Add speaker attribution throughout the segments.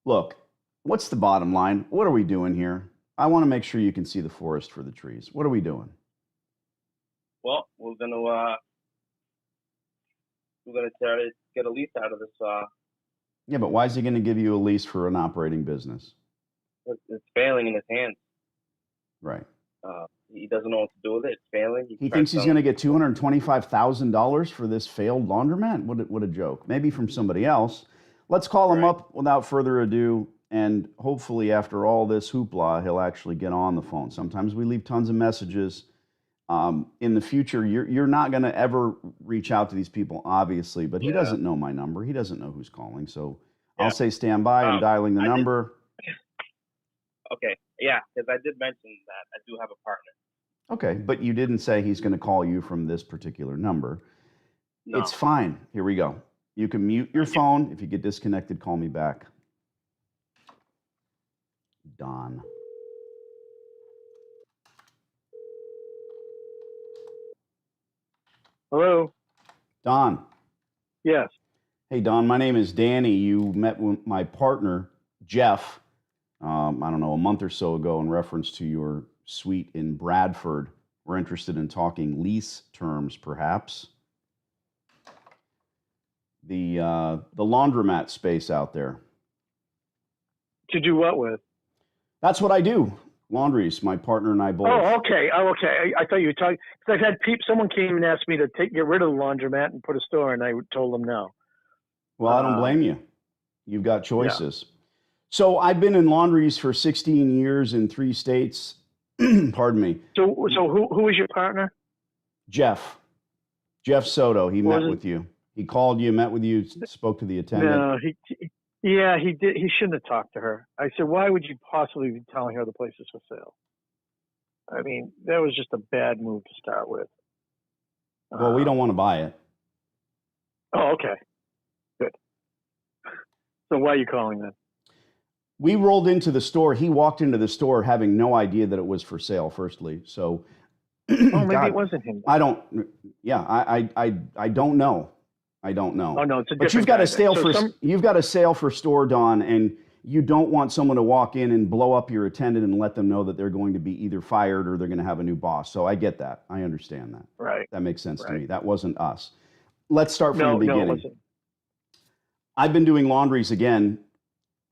Speaker 1: Look, what's the bottom line? What are we doing here? I want to make sure you can see the forest for the trees. What are we doing?
Speaker 2: Well, we're gonna try to get a lease out of this.
Speaker 1: Yeah, but why is he going to give you a lease for an operating business?
Speaker 2: It's failing in his hands.
Speaker 1: Right.
Speaker 2: He doesn't know what to do with it. It's failing.
Speaker 1: He thinks he's going to get $225,000 for this failed laundromat? What a joke. Maybe from somebody else. Let's call him
Speaker 2: Right.
Speaker 1: up without further ado, and hopefully after all this hoopla, he'll actually get on the phone. Sometimes we leave tons of messages. In the future, you're not going to ever reach out to these people, obviously, but he
Speaker 2: Yeah.
Speaker 1: doesn't know my number. He doesn't know who's calling. So I'll
Speaker 2: Yeah.
Speaker 1: say stand by. I'm dialing the
Speaker 2: I did.
Speaker 1: number.
Speaker 2: Okay. Yeah, because I did mention that I do have a partner.
Speaker 1: Okay, but you didn't say he's going to call you from this particular number.
Speaker 2: No.
Speaker 1: It's fine. Here we go. You can mute your phone. If you get disconnected, call me back. Don.
Speaker 3: Hello.
Speaker 1: Don.
Speaker 3: Yes.
Speaker 1: Hey, Don, my name is Danny. You met with my partner, Jeff, I don't know, a month or so ago in reference to your suite in Bradford. We're interested in talking lease terms, perhaps. The laundromat space out there.
Speaker 3: To do what with?
Speaker 1: That's what I do. Laundries. My partner and I both.
Speaker 3: Oh, okay. I thought you were talking. Cause I've had someone came and asked me to get rid of the laundromat and put a store, and I told them no.
Speaker 1: Well, I don't blame you. You've got choices. Yeah. So I've been in laundries for 16 years in 3 states. Pardon me.
Speaker 3: So who is your partner?
Speaker 1: Jeff Soto. He met with you. He called you, met with you, spoke to the attendant.
Speaker 3: No, he did. He shouldn't have talked to her. I said, why would you possibly be telling her the place is for sale? I mean, that was just a bad move to start with.
Speaker 1: Well, we don't want to buy it.
Speaker 3: Oh, okay. Good. So why are you calling then?
Speaker 1: We rolled into the store. He walked into the store having no idea that it was for sale, firstly. So,
Speaker 3: maybe God, it wasn't him.
Speaker 1: I don't know. I don't know.
Speaker 3: Oh no, it's a different.
Speaker 1: But you've got a sale for store, Don, and you don't want someone to walk in and blow up your attendant and let them know that they're going to be either fired or they're going to have a new boss. So I get that. I understand that.
Speaker 3: Right.
Speaker 1: That makes sense to me. That wasn't us. Let's start from the beginning.
Speaker 3: No, it wasn't.
Speaker 1: I've been doing laundries again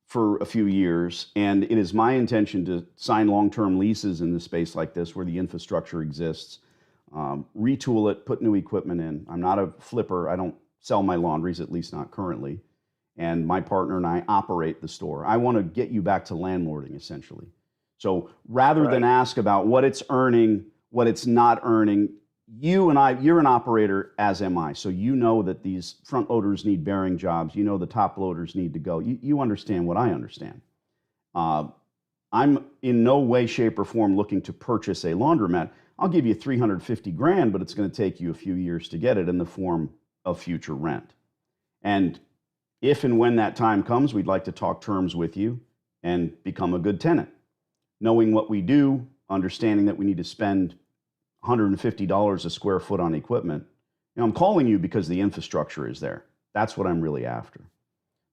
Speaker 1: for a few years, and it is my intention to sign long-term leases in the space like this where the infrastructure exists, retool it, put new equipment in. I'm not a flipper. I don't sell my laundries, at least not currently. And my partner and I operate the store. I want to get you back to landlording, essentially. So rather than ask about what it's earning, what it's not earning, you're an operator, as am I. So you know that these front loaders need bearing jobs. You know the top loaders need to go. You understand what I understand. I'm in no way, shape, or form looking to purchase a laundromat. I'll give you $350,000, but it's going to take you a few years to get it in the form of future rent. And if and when that time comes, we'd like to talk terms with you and become a good tenant. Knowing what we do, understanding that we need to spend $150 a square foot on equipment. I'm calling you because the infrastructure is there. That's what I'm really after.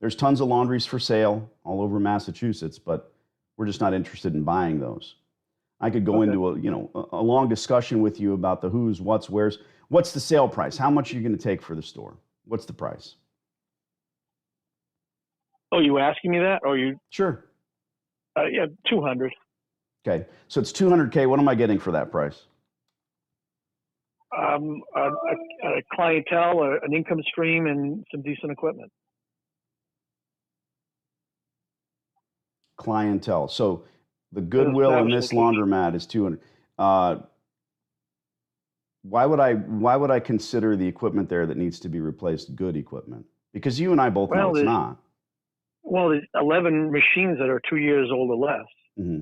Speaker 1: There's tons of laundries for sale all over Massachusetts, but we're just not interested in buying those. I could go into a long discussion with you about the who's, what's, where's. What's the sale price? How much are you going to take for the store? What's the price?
Speaker 3: Oh, you asking me that? Or you?
Speaker 1: Sure.
Speaker 3: Yeah, 200.
Speaker 1: Okay, so it's $200K. What am I getting for that price?
Speaker 3: A clientele, an income stream, and some decent equipment.
Speaker 1: Clientele. So the goodwill in this laundromat is 200. Why would I consider the equipment there that needs to be replaced good equipment? Because you and I both know it's not.
Speaker 3: Well, there's 11 machines that are 2 years old or less.
Speaker 1: Mm-hmm.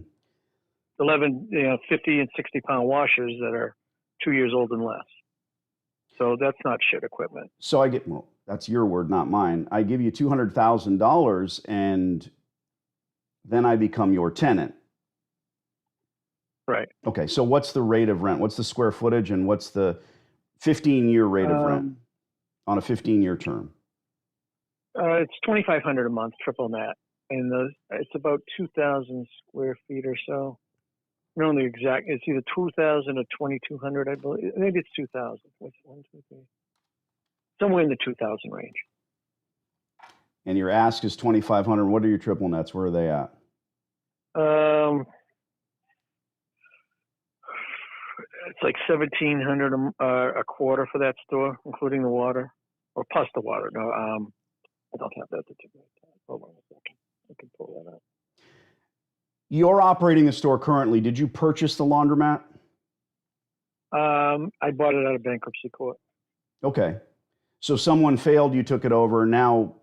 Speaker 3: 11, 50 and 60-pound washers that are 2 years old and less. So that's not shit equipment.
Speaker 1: So that's your word, not mine. I give you $200,000 and then I become your tenant.
Speaker 3: Right.
Speaker 1: Okay, so what's the rate of rent? What's the square footage and what's the 15-year rate of rent on a 15-year term?
Speaker 3: It's $2,500 a month, triple net. and it's about 2,000 square feet or so. I don't know the exact. It's either 2,000 or 2,200, I believe. Maybe it's 2,000. What's 1, 2, 3? Somewhere in the 2,000 range.
Speaker 1: And your ask is 2,500. What are your triple nets? Where are they at?
Speaker 3: It's like 1,700 a quarter for that store, including the water, or plus the water. No, I don't have that to take. Hold on a second. I can pull that up.
Speaker 1: You're operating the store currently. Did you purchase the laundromat?
Speaker 3: I bought it out of bankruptcy court.
Speaker 1: Okay. So someone failed, you took it over. Now,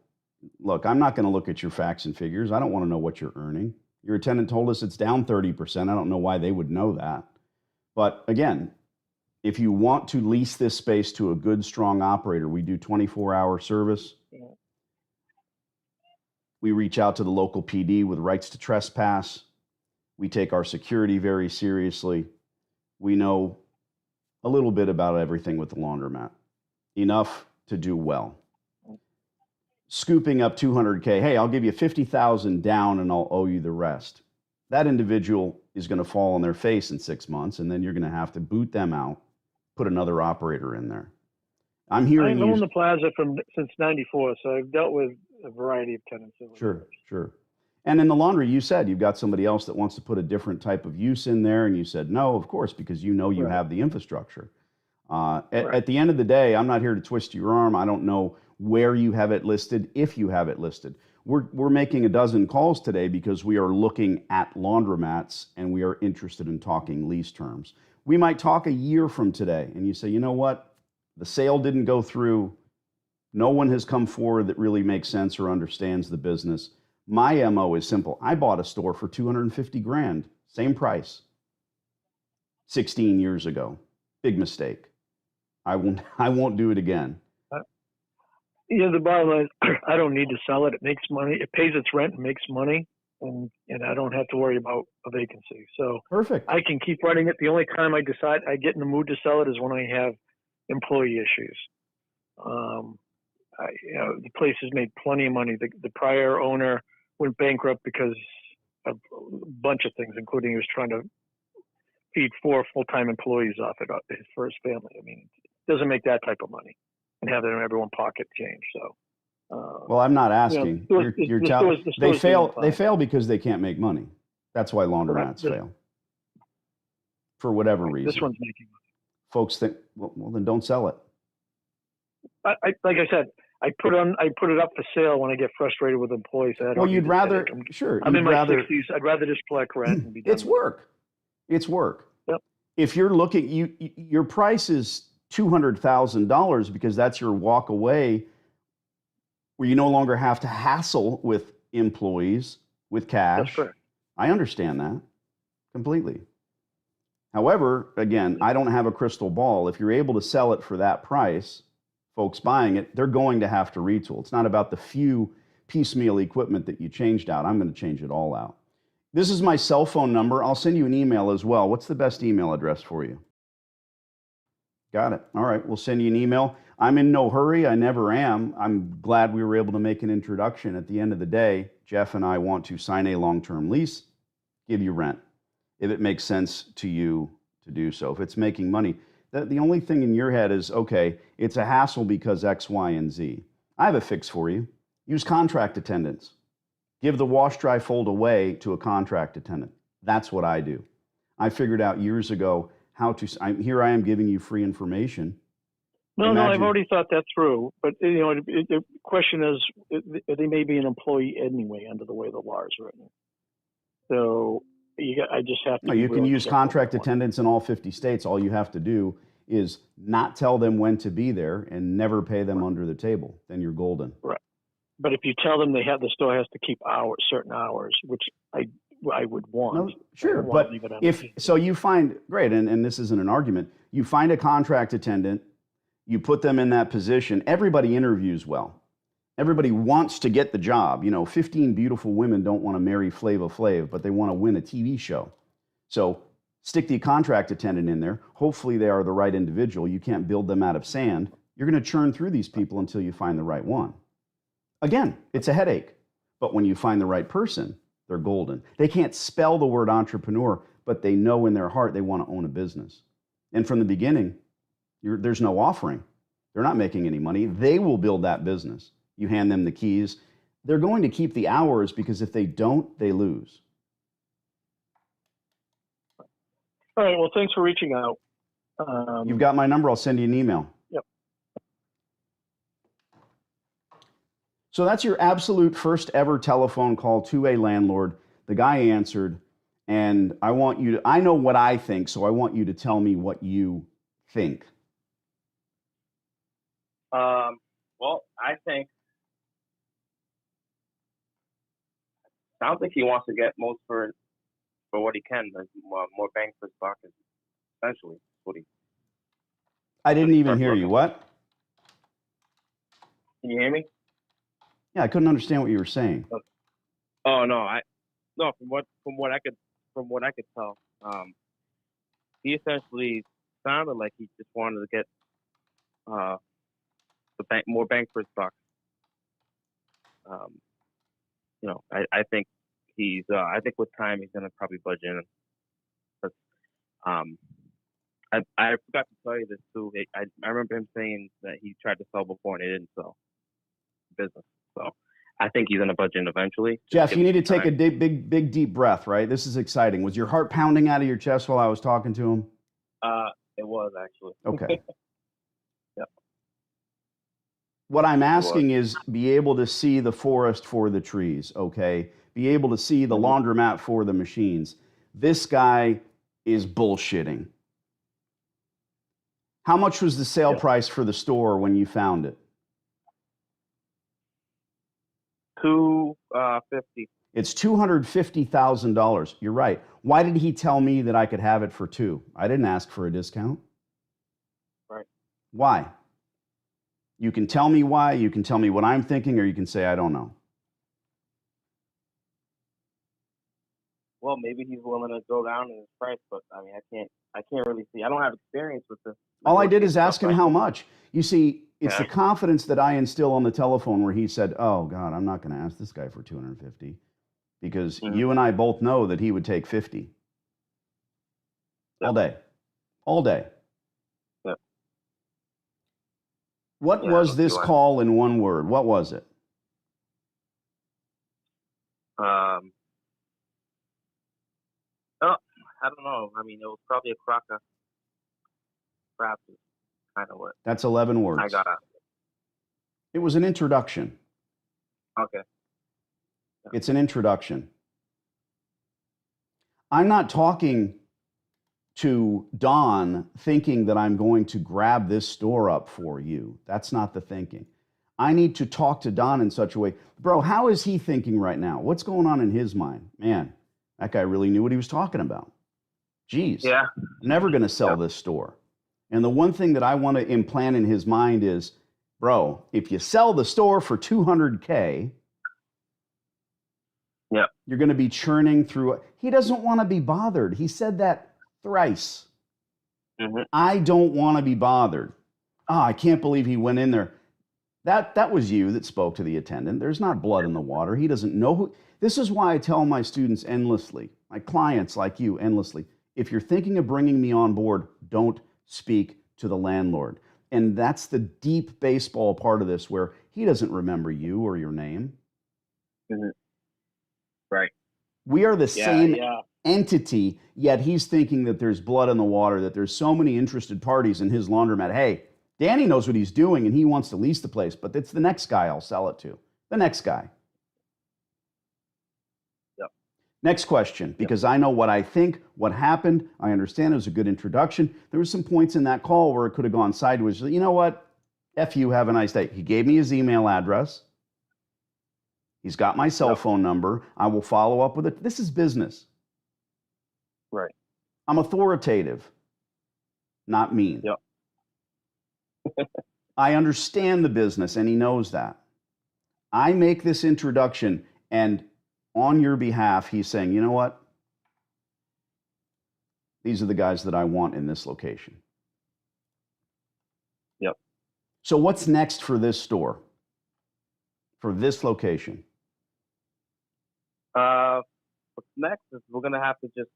Speaker 1: look, I'm not going to look at your facts and figures. I don't want to know what you're earning. Your attendant told us it's down 30%. I don't know why they would know that. But again, if you want to lease this space to a good, strong operator, we do 24-hour service.
Speaker 3: Yeah.
Speaker 1: We reach out to the local PD with rights to trespass. We take our security very seriously. We know a little bit about everything with the laundromat, enough to do well. Scooping up 200K, hey, I'll give you 50,000 down and I'll owe you the rest. That individual is going to fall on their face in 6 months, and then you're going to have to boot them out, put another operator in there. I'm hearing
Speaker 3: I've owned the plaza since '94, so I've dealt with a variety of tenants.
Speaker 1: Sure. And in the laundry, you said you've got somebody else that wants to put a different type of use in there, and you said no, of course, because you know you have the infrastructure. At the end of the day, I'm not here to twist your arm. I don't know where you have it listed, if you have it listed. We're making a dozen calls today because we are looking at laundromats and we are interested in talking lease terms. We might talk a year from today and you say, you know what? The sale didn't go through. No one has come forward that really makes sense or understands the business. My MO is simple. I bought a store for $250,000, same price, 16 years ago. Big mistake. I won't do it again.
Speaker 3: The bottom line is I don't need to sell it. It makes money. It pays its rent and makes money, and I don't have to worry about a vacancy. So
Speaker 1: perfect.
Speaker 3: I can keep running it. The only time I decide I get in the mood to sell it is when I have employee issues. The place has made plenty of money. The prior owner went bankrupt because of a bunch of things, including he was trying to feed 4 full-time employees off it for his family. I mean, it doesn't make that type of money and have them in everyone's pocket change. So,
Speaker 1: well, I'm not asking. They fail because they can't make money. That's why laundromats fail. For whatever reason.
Speaker 3: This one's making money.
Speaker 1: Folks think, well, then don't sell it.
Speaker 3: Like I said, I put it up for sale when I get frustrated with employees.
Speaker 1: You'd rather, sure.
Speaker 3: I'm in my 60s. I'd rather just collect rent and be done.
Speaker 1: It's work. It's work.
Speaker 3: Yep.
Speaker 1: If you're looking, your price is $200,000 because that's your walk away where you no longer have to hassle with employees with cash.
Speaker 3: That's correct.
Speaker 1: I understand that completely. However, again, I don't have a crystal ball. If you're able to sell it for that price, folks buying it, they're going to have to retool. It's not about the few piecemeal equipment that you changed out. I'm going to change it all out. This is my cell phone number. I'll send you an email as well. What's the best email address for you? Got it. All right. We'll send you an email. I'm in no hurry. I never am. I'm glad we were able to make an introduction. At the end of the day, Jeff and I want to sign a long-term lease, give you rent, if it makes sense to you to do so. If it's making money, the only thing in your head is, okay, it's a hassle because X, Y, and Z. I have a fix for you. Use contract attendants. Give the wash, dry, fold away to a contract attendant. That's what I do. I figured out years ago how to, here I am giving you free information.
Speaker 3: No, I've already thought that through. But, the question is, they may be an employee anyway under the way the law is written. So I just have to.
Speaker 1: No, you can use contract attendants in all 50 states. All you have to do is not tell them when to be there and never pay them under the table. Then you're golden.
Speaker 3: Right. But if you tell them the store has to keep certain hours, which I would want.
Speaker 1: No, sure, but you find, great, and this isn't an argument, you find a contract attendant, you put them in that position, everybody interviews well. Everybody wants to get the job. 15 beautiful women don't want to marry Flava Flav, but they want to win a TV show. So stick the contract attendant in there. Hopefully they are the right individual. You can't build them out of sand. You're going to churn through these people until you find the right one. Again, it's a headache. But when you find the right person, they're golden. They can't spell the word entrepreneur, but they know in their heart they want to own a business. And from the beginning, there's no offering. They're not making any money. They will build that business. You hand them the keys. They're going to keep the hours because if they don't, they lose.
Speaker 3: All right. Well, thanks for reaching out.
Speaker 1: You've got my number. I'll send you an email.
Speaker 3: Yep.
Speaker 1: So that's your absolute first ever telephone call to a landlord. The guy answered, and I know what I think, so I want you to tell me what you think.
Speaker 2: Well, I think sounds like he wants to get most for what he can, like more bang for his buck. Essentially, what he.
Speaker 1: I didn't even hear you. What?
Speaker 2: Can you hear me?
Speaker 1: Yeah, I couldn't understand what you were saying.
Speaker 2: Oh no, from what I could tell, he essentially sounded like he just wanted to get more bang for his buck. I think I think with time he's gonna probably budge in. But, I forgot to tell you this too. I remember him saying that he tried to sell before and it didn't sell business. So I think he's gonna budge in eventually.
Speaker 1: Jeff, you need to take a big deep breath. Right, this is exciting. Was your heart pounding out of your chest while I was talking to him?
Speaker 2: It was actually.
Speaker 1: Okay.
Speaker 2: Yep.
Speaker 1: What I'm asking is be able to see the forest for the trees, okay? Be able to see the laundromat for the machines. This guy is bullshitting. How much was the sale price for the store when you found it?
Speaker 2: $250.
Speaker 1: It's $250,000. You're right. Why did he tell me that I could have it for $2 million? I didn't ask for a discount.
Speaker 2: Right.
Speaker 1: Why? You can tell me why, you can tell me what I'm thinking, or you can say, I don't know.
Speaker 2: Well, maybe he's willing to go down in his price, but I mean, I can't really see. I don't have experience with this.
Speaker 1: All I did is ask him how much. You see, it's the confidence that I instill on the telephone where he said, oh God, I'm not going to ask this guy for 250 because you and I both know that he would take 50 all day.
Speaker 2: Yep.
Speaker 1: What was this call in one word? What was it?
Speaker 2: I don't know. I mean, it was probably a crock of crap. Kind of what.
Speaker 1: That's 11 words.
Speaker 2: I got out.
Speaker 1: It was an introduction.
Speaker 2: Okay.
Speaker 1: Yeah. It's an introduction. I'm not talking to Don thinking that I'm going to grab this store up for you. That's not the thinking. I need to talk to Don in such a way. Bro, how is he thinking right now? What's going on in his mind? Man, that guy really knew what he was talking about. Geez,
Speaker 2: yeah.
Speaker 1: I'm never going to sell this store. And the one thing that I want to implant in his mind is, bro, if you sell the store for $200K, you're going to be churning through. He doesn't want to be bothered. He said that thrice. I don't want to be bothered. I can't believe he went in there. That was you that spoke to the attendant. There's not blood in the water. He doesn't know who. This is why I tell my students endlessly, my clients like you endlessly, if you're thinking of bringing me on board, don't speak to the landlord. And that's the deep baseball part of this where he doesn't remember you or your name.
Speaker 2: Right.
Speaker 1: We are the same entity, yet he's thinking that there's blood in the water, that there's so many interested parties in his laundromat. Hey, Danny knows what he's doing and he wants to lease the place, but it's the next guy I'll sell it to. The next guy. Next question, because I know what I think, what happened. I understand it was a good introduction. There were some points in that call where it could have gone sideways. You know what? F you, have a nice day. He gave me his email address. He's got my cell phone number. I will follow up with it. This is business.
Speaker 2: Right.
Speaker 1: I'm authoritative, not mean. I understand the business, and he knows that. I make this introduction, and on your behalf, he's saying, you know what? These are the guys that I want in this location. So what's next for this store? For this location?
Speaker 2: What's next is we're gonna have to just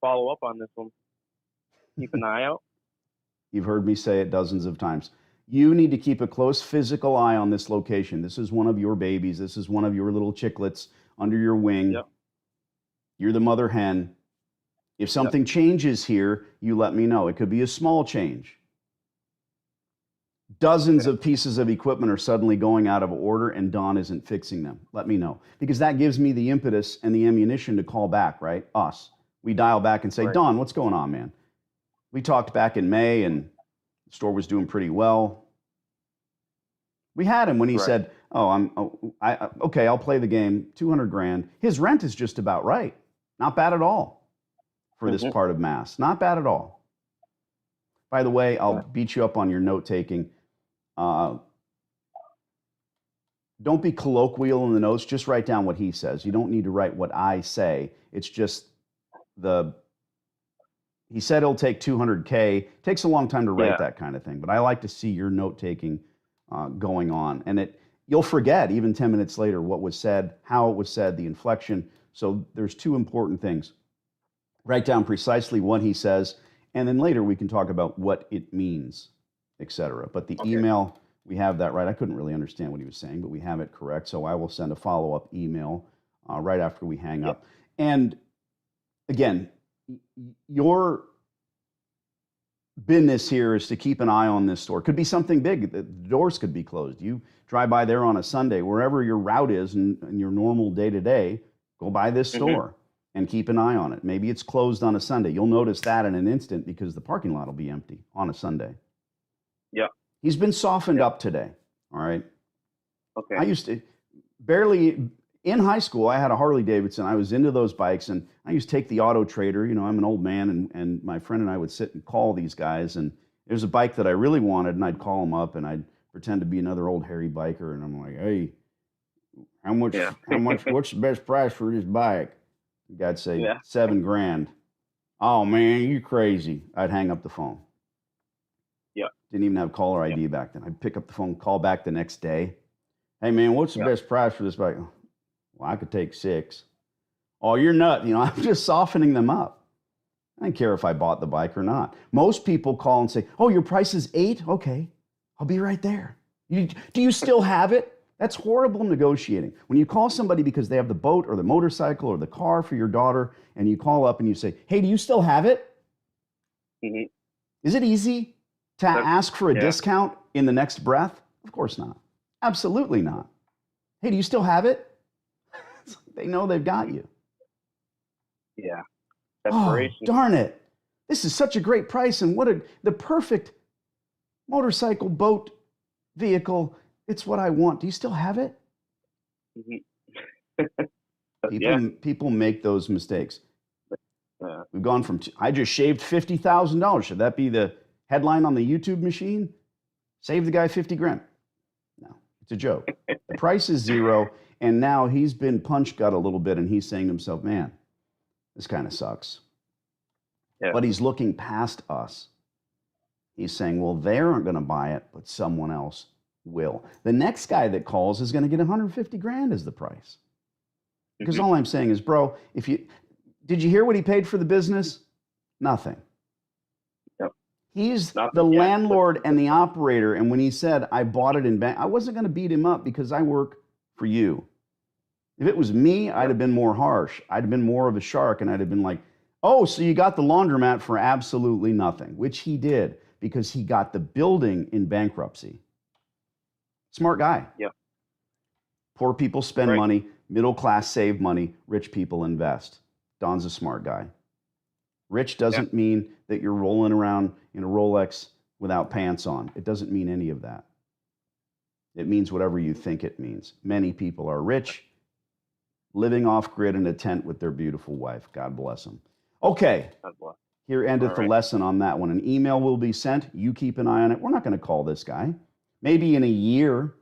Speaker 2: follow up on this one. Keep an eye out.
Speaker 1: You've heard me say it dozens of times. You need to keep a close physical eye on this location. This is one of your babies. This is one of your little chicklets under your wing.
Speaker 2: Yep.
Speaker 1: You're the mother hen. If something changes here, you let me know. It could be a small change. Dozens of pieces of equipment are suddenly going out of order and Don isn't fixing them. Let me know. Because that gives me the impetus and the ammunition to call back, right? Us. We dial back and say,
Speaker 2: Right.
Speaker 1: Don, what's going on, man? We talked back in May and the store was doing pretty well. We had him when he
Speaker 2: Right.
Speaker 1: said, okay, I'll play the game, 200 grand. His rent is just about right. Not bad at all for this part of Mass. Not bad at all. By the way, I'll beat you up on your note taking. Don't be colloquial in the notes. Just write down what he says. You don't need to write what I say. It's just he said he'll take 200K. Takes a long time to write that kind of thing. But I like to see your note taking going on. And you'll forget even 10 minutes later what was said, how it was said, the inflection. So there's two important things. Write down precisely what he says. And then later we can talk about what it means, etc. But the email, we have that right. I couldn't really understand what he was saying, but we have it correct. So I will send a follow-up email right after we hang up. And again, your business here is to keep an eye on this store. Could be something big. The doors could be closed. You drive by there on a Sunday, wherever your route is in your normal day-to-day, go by this store and keep an eye on it. Maybe it's closed on a Sunday. You'll notice that in an instant because the parking lot will be empty on a Sunday.
Speaker 2: Yeah.
Speaker 1: He's been softened up today. All right.
Speaker 2: Okay.
Speaker 1: I used to in high school, I had a Harley Davidson. I was into those bikes, and I used to take the Auto Trader. You know, I'm an old man, and my friend and I would sit and call these guys. And there's a bike that I really wanted, and I'd call them up, and I'd pretend to be another old hairy biker, and I'm like, "Hey, how much? What's the best price for this bike?" The guy'd say, $7,000. Oh man, you crazy? I'd hang up the phone.
Speaker 2: Yeah.
Speaker 1: Didn't even have caller ID back then. I'd pick up the phone, call back the next day. Hey man, what's the best price for this bike? Well, I could take 6. Oh, you're nuts. You know, I'm just softening them up. I didn't care if I bought the bike or not. Most people call and say, oh, your price is 8? Okay, I'll be right there. Do you still have it? That's horrible negotiating. When you call somebody because they have the boat or the motorcycle or the car for your daughter, and you call up and you say, hey, do you still have it?
Speaker 2: Mm-hmm.
Speaker 1: Is it easy to ask for a discount in the next breath? Of course not. Absolutely not. Hey, do you still have it? They know they've got you.
Speaker 2: Yeah.
Speaker 1: Oh, darn it. This is such a great price, and the perfect motorcycle, boat, vehicle. It's what I want. Do you still have it?
Speaker 2: Mm-hmm.
Speaker 1: People make those mistakes. We've gone from, I just shaved $50,000. Should that be the headline on the YouTube machine? Save the guy $50,000. No, it's a joke. The price is 0. And now he's been punch gut a little bit, and he's saying to himself, man, this kind of sucks. Yeah. But he's looking past us. He's saying, well, they aren't going to buy it, but someone else will. The next guy that calls is going to get $150,000 as the price. Because all I'm saying is, bro, did you hear what he paid for the business? Nothing.
Speaker 2: Yep.
Speaker 1: He's the landlord and the operator. And when he said, I bought it in bank, I wasn't going to beat him up because I work for you. If it was me, I'd have been more harsh. I'd have been more of a shark, and I'd have been like, oh, so you got the laundromat for absolutely nothing, which he did because he got the building in bankruptcy. Smart guy.
Speaker 2: Yeah.
Speaker 1: Poor people spend money, middle class save money, rich people invest. Don's a smart guy. Rich doesn't mean that you're rolling around in a Rolex without pants on. It doesn't mean any of that. It means whatever you think it means. Many people are rich, living off grid in a tent with their beautiful wife. God bless them. Okay.
Speaker 2: God bless.
Speaker 1: Here endeth the lesson on that one. An email will be sent. You keep an eye on it. We're not going to call this guy. Maybe in a year.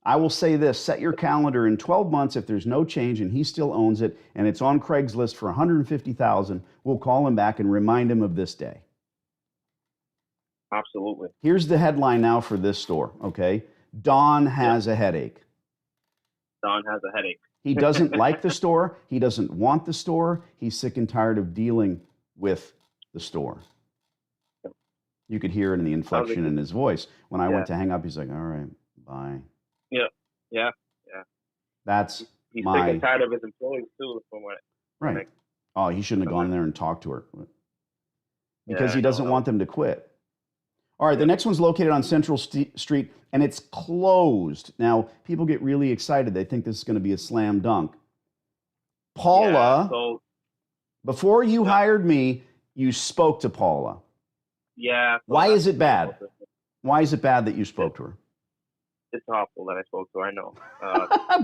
Speaker 1: I will say this. Set your calendar in 12 months. If there's no change and he still owns it and it's on Craigslist for $150,000, we'll call him back and remind him of this day.
Speaker 2: Absolutely.
Speaker 1: Here's the headline now for this store, okay? Don has a headache.
Speaker 2: Don has a headache.
Speaker 1: He doesn't like the store. He doesn't want the store. He's sick and tired of dealing with the store. You could hear it in the inflection in his voice. When I went to hang up, he's like, all right, bye.
Speaker 2: Yeah.
Speaker 1: That's
Speaker 2: He's
Speaker 1: my...
Speaker 2: sick and tired of his employees, too, from what...
Speaker 1: Right. Oh, he shouldn't have gone in there and talked to her. Because he doesn't want them to quit. All right, the next one's located on Central Street, and it's closed. Now, people get really excited. They think this is going to be a slam dunk. Paula, before you hired me, you spoke to Paula.
Speaker 2: Yeah.
Speaker 1: Why is it bad? Why is it bad that you spoke to her?
Speaker 2: It's awful that I spoke to her, I know.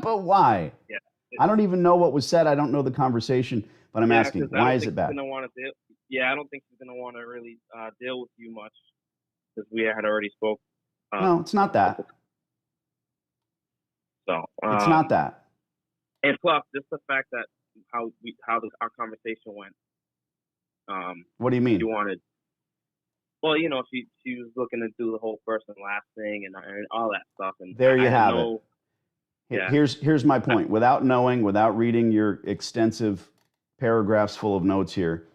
Speaker 1: But why?
Speaker 2: Yeah.
Speaker 1: I don't even know what was said. I don't know the conversation, but I'm asking, why is it bad?
Speaker 2: I don't think she's going to want to really deal with you much because we had already spoke.
Speaker 1: No, it's not that.
Speaker 2: So
Speaker 1: it's not that.
Speaker 2: And plus, just the fact that our conversation went.
Speaker 1: What do you mean?
Speaker 2: You wanted. Well, you know, she was looking to do the whole first and last thing and all that stuff. And
Speaker 1: there you have it.
Speaker 2: Yeah.
Speaker 1: Here's my point. Without knowing, without reading your extensive paragraphs full of notes here,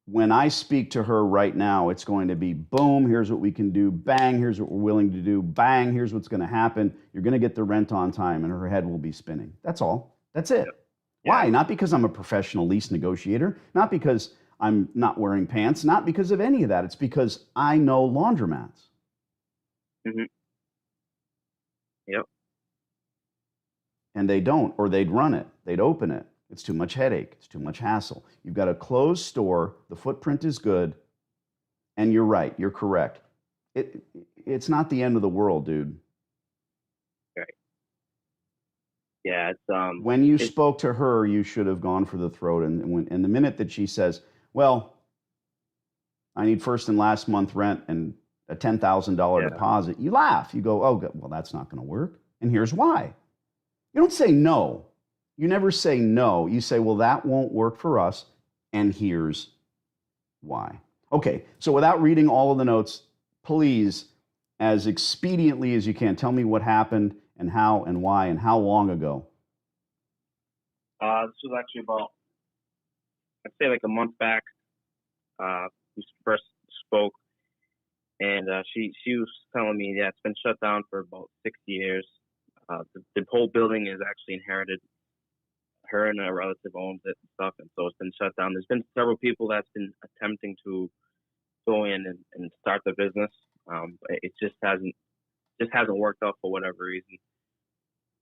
Speaker 1: when I speak to her right now, it's going to be boom, here's what we can do, bang, here's what we're willing to do, bang, here's what's going to happen. You're going to get the rent on time, and her head will be spinning. That's all. That's it. Yeah. Why? Not because I'm a professional lease negotiator, not because I'm not wearing pants, not because of any of that. It's because I know laundromats.
Speaker 2: Mm-hmm. Yep.
Speaker 1: And they don't, or they'd run it. They'd open it. It's too much headache. It's too much hassle. You've got a closed store. The footprint is good. And you're right. You're correct. It's not the end of the world, dude.
Speaker 2: Right. Yeah. It's
Speaker 1: when you spoke to her, you should have gone for the throat. And the minute that she says, well, I need first and last month rent and a $10,000 deposit, you laugh. You go, oh, well, that's not going to work. And here's why. You don't say no. You never say no. You say, well, that won't work for us, and here's why. Okay, so without reading all of the notes, please, as expediently as you can, tell me what happened and how and why and how long ago.
Speaker 2: This was actually about, I'd say like a month back. We first spoke, and she was telling me, it's been shut down for about 6 years. The whole building is actually inherited. Her and a relative owns it and stuff, and so it's been shut down. There's been several people that's been attempting to go in and start the business. It just hasn't worked out for whatever reason.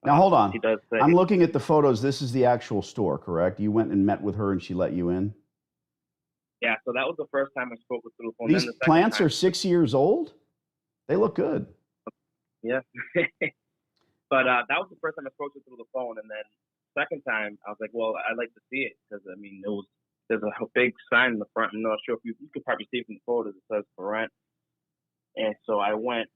Speaker 1: Now hold on.
Speaker 2: She does say,
Speaker 1: I'm looking at the photos. This is the actual store, correct? You went and met with her, and she let you in.
Speaker 2: Yeah. So that was the first time I spoke with her through the phone.
Speaker 1: These plants are 6 years old. They look good.
Speaker 2: Yeah. But that was the first time I spoke to her through the phone, and then second time I was like, well, I'd like to see it because I mean there's a big sign in the front. I'm not sure if you could probably see it from the photos. It says for rent. And so I went.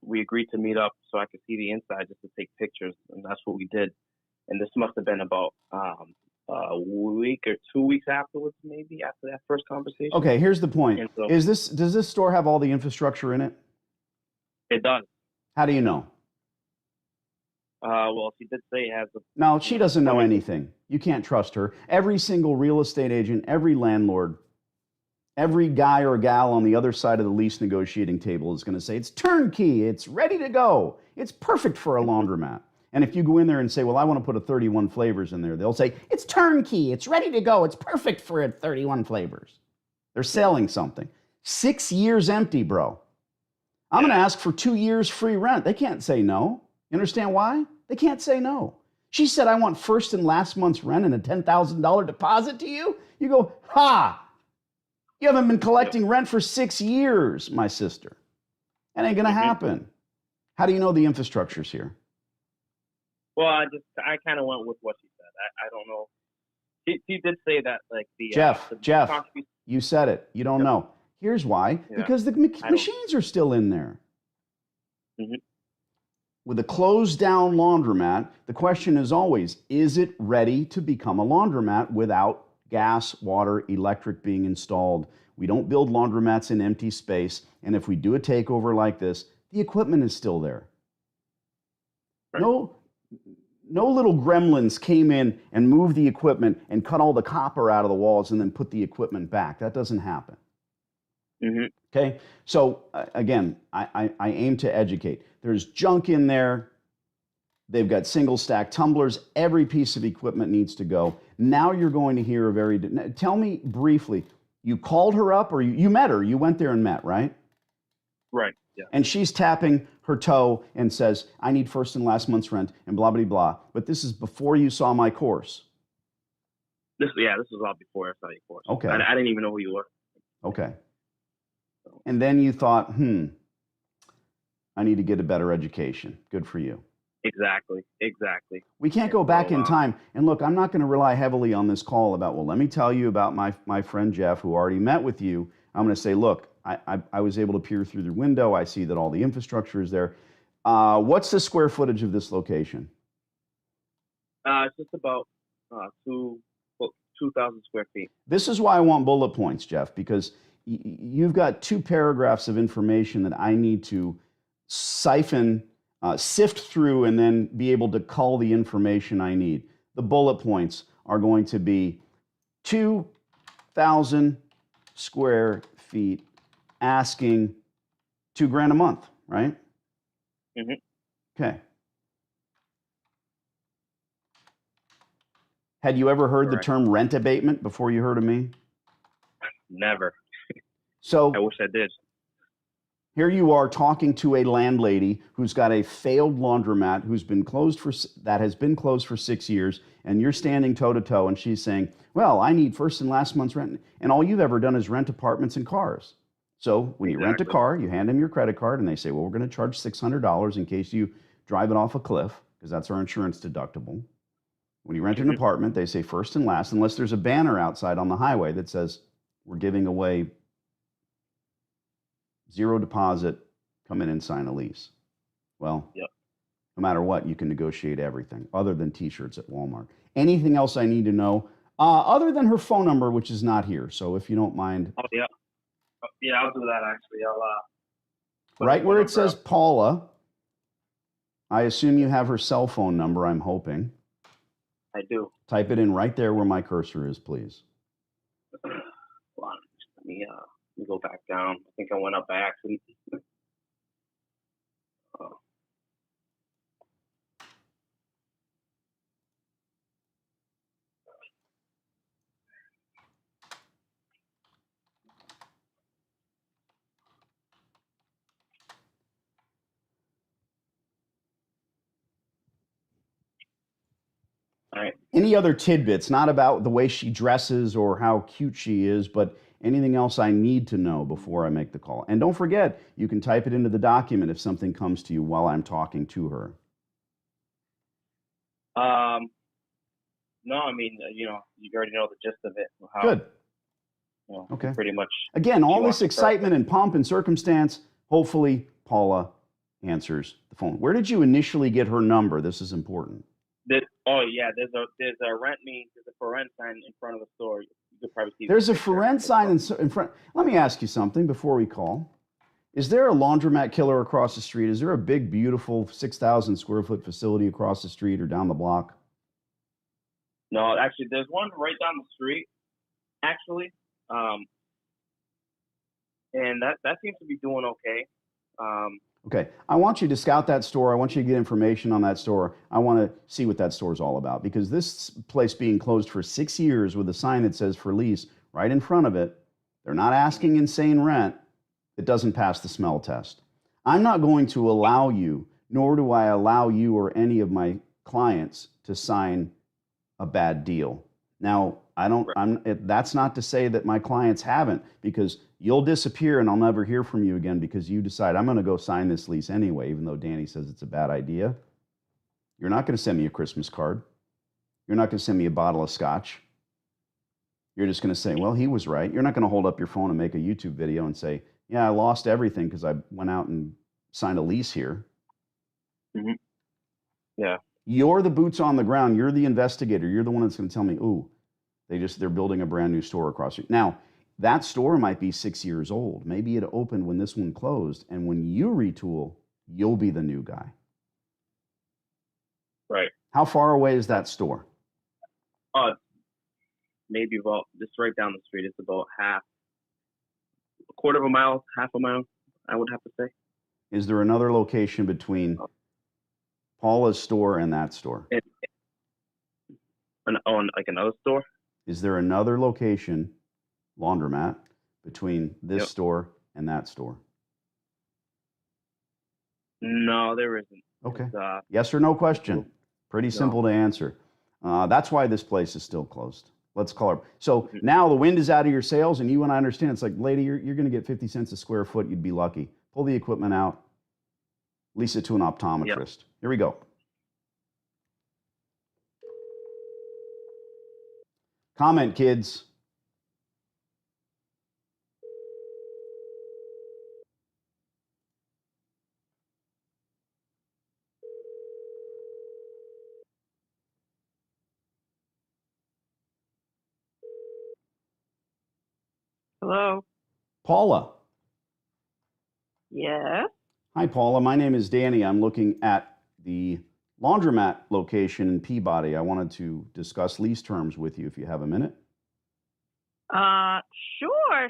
Speaker 2: We agreed to meet up so I could see the inside just to take pictures, and that's what we did. And this must have been about a week or 2 weeks afterwards, maybe after that first conversation.
Speaker 1: Okay, here's the point.
Speaker 2: So,
Speaker 1: does this store have all the infrastructure in it?
Speaker 2: It does.
Speaker 1: How do you know?
Speaker 2: Well, she did say it has.
Speaker 1: No, she doesn't know anything. You can't trust her. Every single real estate agent, every landlord, every guy or gal on the other side of the lease negotiating table is going to say, it's turnkey, it's ready to go, it's perfect for a laundromat. And if you go in there and say, well, I want to put a 31 flavors in there, they'll say, it's turnkey, it's ready to go, it's perfect for a 31 flavors. They're selling something. 6 years empty, bro. I'm going to ask for 2 years free rent. They can't say no. You understand why? They can't say no. She said, I want first and last month's rent and a $10,000 deposit to you. You go, ha! You haven't been collecting rent for 6 years, my sister. That ain't going to happen. How do you know the infrastructure's here?
Speaker 2: Well, I kind of went with what she said. I don't know. She did say that, like,
Speaker 1: Jeff, you said it. You don't know. Here's why. Yeah. Because the machines are still in there.
Speaker 2: Mm-hmm.
Speaker 1: With a closed down laundromat, the question is always, is it ready to become a laundromat without gas, water, electric being installed? We don't build laundromats in empty space. And if we do a takeover like this, the equipment is still there. Right. No little gremlins came in and moved the equipment and cut all the copper out of the walls and then put the equipment back. That doesn't happen.
Speaker 2: Mm-hmm.
Speaker 1: Okay, so again, I aim to educate. There's junk in there. They've got single stack tumblers. Every piece of equipment needs to go. Now you're going to hear a very, tell me briefly, you called her up or you met her, you went there and met, right?
Speaker 2: Right, yeah.
Speaker 1: And she's tapping her toe and says, I need first and last month's rent and blah, blah, blah. But this is before you saw my course.
Speaker 2: This was all before I saw your course.
Speaker 1: Okay.
Speaker 2: I didn't even know who you were.
Speaker 1: Okay. And then you thought, I need to get a better education. Good for you.
Speaker 2: Exactly.
Speaker 1: We can't go back in time. And look, I'm not going to rely heavily on this call about, well, let me tell you about my friend Jeff who already met with you. I'm going to say, look, I was able to peer through the window. I see that all the infrastructure is there. What's the square footage of this location?
Speaker 2: It's just about 2,000 square feet.
Speaker 1: This is why I want bullet points, Jeff, because you've got 2 paragraphs of information that I need to siphon, sift through, and then be able to cull the information I need. The bullet points are going to be 2,000 square feet, asking $2,000 a month, right?
Speaker 2: Mm-hmm.
Speaker 1: Okay. Had you ever heard the term rent abatement before you heard of me?
Speaker 2: Never.
Speaker 1: So
Speaker 2: I wish I did.
Speaker 1: Here you are talking to a landlady who's got a failed laundromat that has been closed for 6 years, and you're standing toe to toe, and she's saying, "Well, I need first and last month's rent," and all you've ever done is rent apartments and cars. So when you rent a car, you hand them your credit card, and they say, "Well, we're going to charge $600 in case you drive it off a cliff, because that's our insurance deductible." When you rent an apartment, they say first and last, unless there's a banner outside on the highway that says, "We're giving away 0 deposit, come in and sign a lease." Well,
Speaker 2: yep.
Speaker 1: No matter what, you can negotiate everything other than T-shirts at Walmart. Anything else I need to know other than her phone number, which is not here. So if you don't mind.
Speaker 2: Oh, yeah. Yeah, I'll do that actually.
Speaker 1: Right where it says Paula, I assume you have her cell phone number, I'm hoping.
Speaker 2: I do.
Speaker 1: Type it in right there where my cursor is, please.
Speaker 2: Hold on. Let me go back down. I think I went up by accident. All right.
Speaker 1: Any other tidbits, not about the way she dresses or how cute she is, but anything else I need to know before I make the call? And don't forget, you can type it into the document if something comes to you while I'm talking to her.
Speaker 2: No, I mean, you already know the gist of it.
Speaker 1: Good.
Speaker 2: Okay. Pretty much.
Speaker 1: Again, all this excitement and pomp and circumstance, hopefully Paula answers the phone. Where did you initially get her number? This is important.
Speaker 2: There's a rent me. There's a for rent sign in front of the store. You could probably see.
Speaker 1: There's a for rent sign in front. Let me ask you something before we call. Is there a laundromat killer across the street? Is there a big, beautiful 6,000 square foot facility across the street or down the block?
Speaker 2: No, actually, there's one right down the street. Actually, and that seems to be doing okay.
Speaker 1: Okay, I want you to scout that store. I want you to get information on that store. I want to see what that store is all about, because this place being closed for 6 years with a sign that says for lease right in front of it, they're not asking insane rent. It doesn't pass the smell test. I'm not going to allow you, nor do I allow you or any of my clients to sign a bad deal. Now, that's not to say that my clients haven't, because you'll disappear and I'll never hear from you again because you decide I'm going to go sign this lease anyway, even though Danny says it's a bad idea. You're not going to send me a Christmas card. You're not going to send me a bottle of scotch. You're just going to say, well, he was right. You're not going to hold up your phone and make a YouTube video and say, yeah, I lost everything because I went out and signed a lease here.
Speaker 2: Mm-hmm. Yeah.
Speaker 1: You're the boots on the ground. You're the investigator. You're the one that's going to tell me, ooh, they're building a brand new store across the street. Now, that store might be 6 years old. Maybe it opened when this one closed. And when you retool, you'll be the new guy.
Speaker 2: Right.
Speaker 1: How far away is that store?
Speaker 2: Maybe about just right down the street. It's about a quarter of a mile, half a mile, I would have to say.
Speaker 1: Is there another location between Paula's store and that store?
Speaker 2: Like another store?
Speaker 1: Is there another location, Laundromat, between this store and that store?
Speaker 2: No, there isn't.
Speaker 1: Okay. Yes or no question. Pretty simple to answer. That's why this place is still closed. Let's call her. So now the wind is out of your sails, and you and I understand. It's like, lady, you're going to get 50 cents a square foot. You'd be lucky. Pull the equipment out. Lease it to an optometrist. Yep. Here we go. Comment, kids.
Speaker 4: Hello.
Speaker 1: Paula.
Speaker 4: Yes.
Speaker 1: Hi, Paula. My name is Danny. I'm looking at the Laundromat location in Peabody. I wanted to discuss lease terms with you if you have a minute.
Speaker 4: Sure.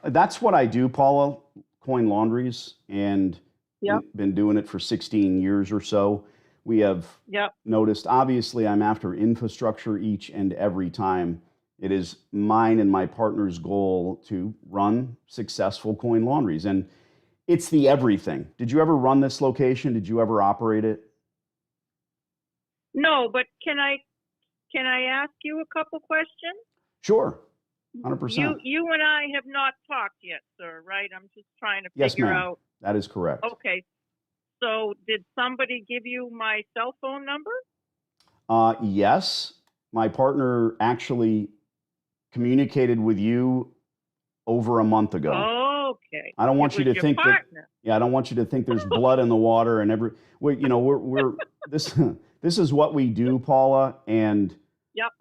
Speaker 1: That's what I do, Paula, coin laundries, and we've been doing it for 16 years or so. We have noticed, obviously, I'm after infrastructure each and every time. It is mine and my partner's goal to run successful coin laundries, and it's the everything. Did you ever run this location? Did you ever operate it?
Speaker 4: No, but can I ask you a couple questions?
Speaker 1: Sure, 100%.
Speaker 4: You and I have not talked yet, sir, right? I'm just trying to figure out.
Speaker 1: That is correct.
Speaker 4: Okay. So did somebody give you my cell phone number?
Speaker 1: Yes. My partner actually communicated with you over a month ago.
Speaker 4: Okay.
Speaker 1: I don't want you to think that. Yeah, I don't want you to think there's blood in the water and we're this is what we do, Paula, and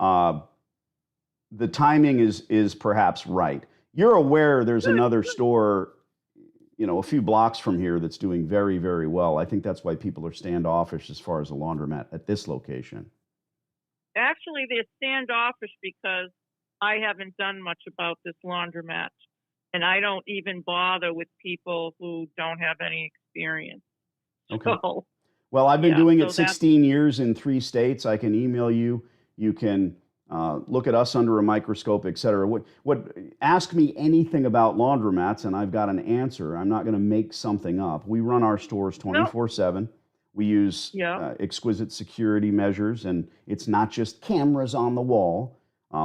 Speaker 1: the timing is perhaps right. You're aware there's another store, a few blocks from here that's doing very, very well. I think that's why people are standoffish as far as a laundromat at this location.
Speaker 4: Actually, they're standoffish because I haven't done much about this laundromat, and I don't even bother with people who don't have any experience.
Speaker 1: Okay.
Speaker 4: So,
Speaker 1: well, I've been doing it 16 years in 3 states. I can email you. You can look at us under a microscope, et cetera. Ask me anything about laundromats, and I've got an answer. I'm not going to make something up. We run our stores 24/7. We use exquisite security measures, and it's not just cameras on the wall.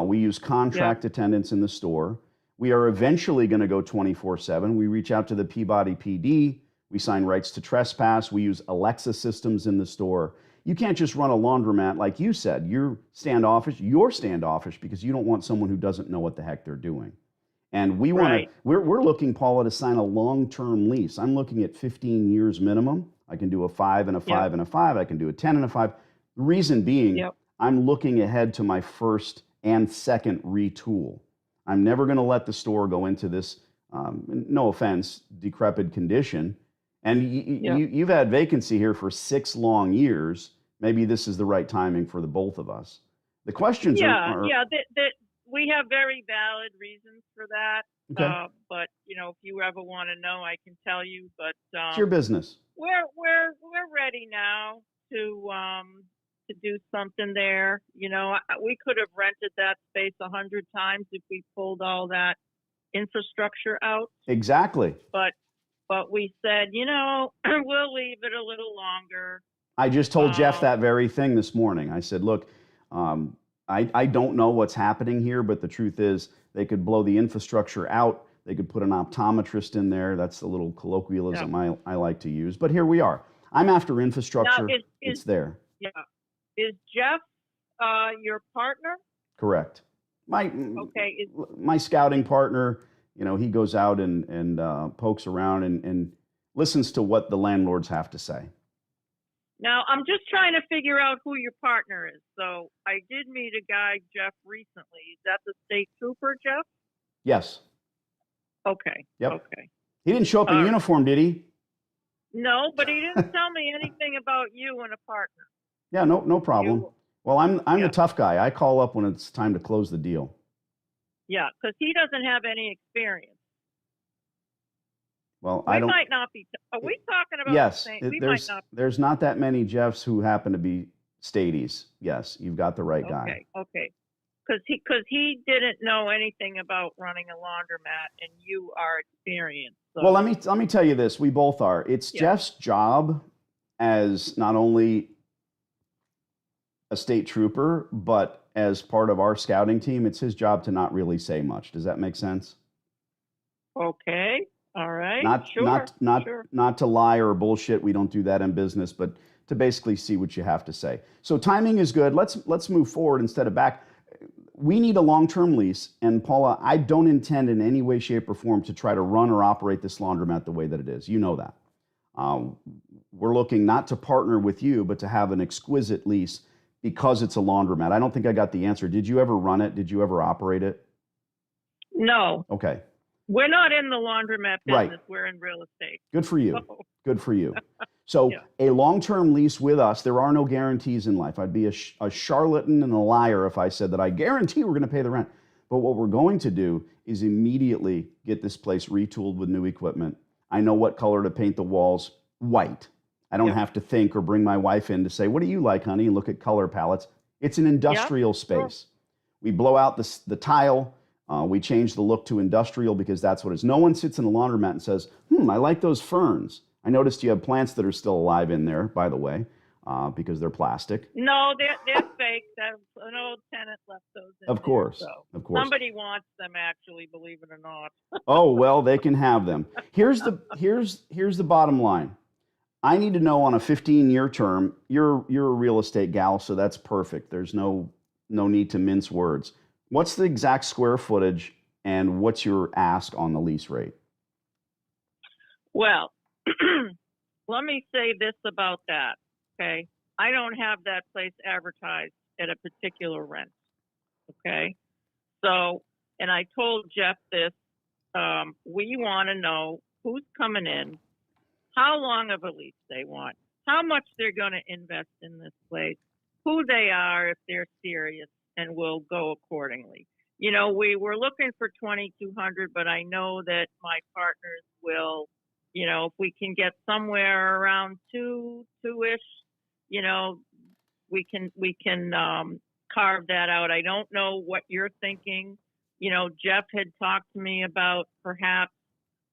Speaker 1: We use contract attendants in the store. We are eventually going to go 24/7. We reach out to the Peabody PD. We sign rights to trespass. We use Alexa systems in the store. You can't just run a laundromat like you said. You're standoffish. You're standoffish because you don't want someone who doesn't know what the heck they're doing. And we want to. We're looking, Paula, to sign a long-term lease. I'm looking at 15 years minimum. I can do a 5 and a 5 and a 5. I can do a 10 and a 5. The reason being, I'm looking ahead to my first and second retool. I'm never going to let the store go into this, no offense, decrepit condition. And you've had vacancy here for 6 long years. Maybe this is the right timing for the both of us. The questions are
Speaker 4: we have very valid reasons for that.
Speaker 1: Okay.
Speaker 4: But if you ever want to know, I can tell you. But
Speaker 1: it's your business.
Speaker 4: We're ready now to do something there. We could have rented that space 100 times if we pulled all that infrastructure out.
Speaker 1: Exactly.
Speaker 4: But we said, we'll leave it a little longer.
Speaker 1: I just told Jeff that very thing this morning. I said, look, I don't know what's happening here, but the truth is they could blow the infrastructure out. They could put an optometrist in there. That's the little colloquialism I like to use. But here we are. I'm after infrastructure. Now, it's there.
Speaker 4: Yeah. Is Jeff your partner?
Speaker 1: Correct. My scouting partner. He goes out and pokes around and listens to what the landlords have to say.
Speaker 4: Now, I'm just trying to figure out who your partner is. So I did meet a guy, Jeff, recently. Is that the state trooper, Jeff?
Speaker 1: Yes.
Speaker 4: Okay.
Speaker 1: Yep.
Speaker 4: Okay.
Speaker 1: He didn't show up in uniform, did he?
Speaker 4: No, but he didn't tell me anything about you and a partner.
Speaker 1: Yeah, no problem. Well, I'm
Speaker 4: Yeah.
Speaker 1: the tough guy. I call up when it's time to close the deal.
Speaker 4: Yeah, because he doesn't have any experience.
Speaker 1: Well,
Speaker 4: We
Speaker 1: I don't.
Speaker 4: might not be. Are we talking about?
Speaker 1: Yes,
Speaker 4: the same? We might not.
Speaker 1: there's not that many Jeffs who happen to be Stadies. Yes, you've got the right guy.
Speaker 4: Okay. Because he didn't know anything about running a laundromat, and you are experienced. So.
Speaker 1: Well, let me tell you this: we both are. It's Jeff's job as not only a state trooper, but as part of our scouting team. It's his job to not really say much. Does that make sense?
Speaker 4: Okay. All right.
Speaker 1: Not to lie or bullshit. We don't do that in business, but to basically see what you have to say. So timing is good. Let's move forward instead of back. We need a long-term lease, and Paula, I don't intend in any way, shape, or form to try to run or operate this laundromat the way that it is. You know that. We're looking not to partner with you, but to have an exquisite lease because it's a laundromat. I don't think I got the answer. Did you ever run it? Did you ever operate it?
Speaker 4: No.
Speaker 1: Okay.
Speaker 4: We're not in the laundromat business.
Speaker 1: Right.
Speaker 4: We're in real estate.
Speaker 1: Good for you. Good for you. So a long-term lease with us, there are no guarantees in life. I'd be a charlatan and a liar if I said that I guarantee we're going to pay the rent. But what we're going to do is immediately get this place retooled with new equipment. I know what color to paint the walls. White. I don't have to think or bring my wife in to say, what do you like, honey? And look at color palettes. It's an industrial space. We blow out the tile. We change the look to industrial because that's what it is. No one sits in a laundromat and says, I like those ferns. I noticed you have plants that are still alive in there, by the way, because they're plastic.
Speaker 4: No, they're fake. An old tenant left those in
Speaker 1: Of course.
Speaker 4: There, so.
Speaker 1: Of course.
Speaker 4: Somebody wants them, actually, believe it or not.
Speaker 1: Oh, well, they can have them. Here's the bottom line. I need to know on a 15-year term, you're a real estate gal, so that's perfect. There's no need to mince words. What's the exact square footage and what's your ask on the lease rate?
Speaker 4: Well, let me say this about that, okay? I don't have that place advertised at a particular rent, okay? So, and I told Jeff this, we want to know who's coming in, how long of a lease they want, how much they're going to invest in this place, who they are if they're serious, and we'll go accordingly. You know, we were looking for 2,200, but I know that my partners will, you know, if we can get somewhere around two-ish, you know, we can carve that out. I don't know what you're thinking. You know, Jeff had talked to me about perhaps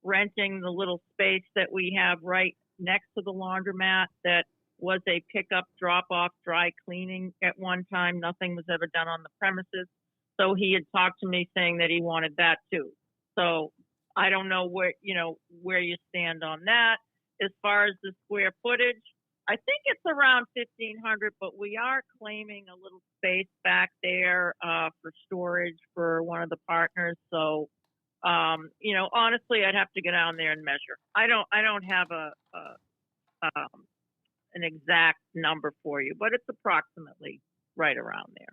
Speaker 4: renting the little space that we have right next to the laundromat that was a pickup, drop-off, dry cleaning at one time. Nothing was ever done on the premises. So he had talked to me saying that he wanted that too. So I don't know where you stand on that. As far as the square footage, I think it's around 1,500, but we are claiming a little space back there for storage for one of the partners. So, you know, honestly, I'd have to get down there and measure. I don't have an exact number for you, but it's approximately right around there.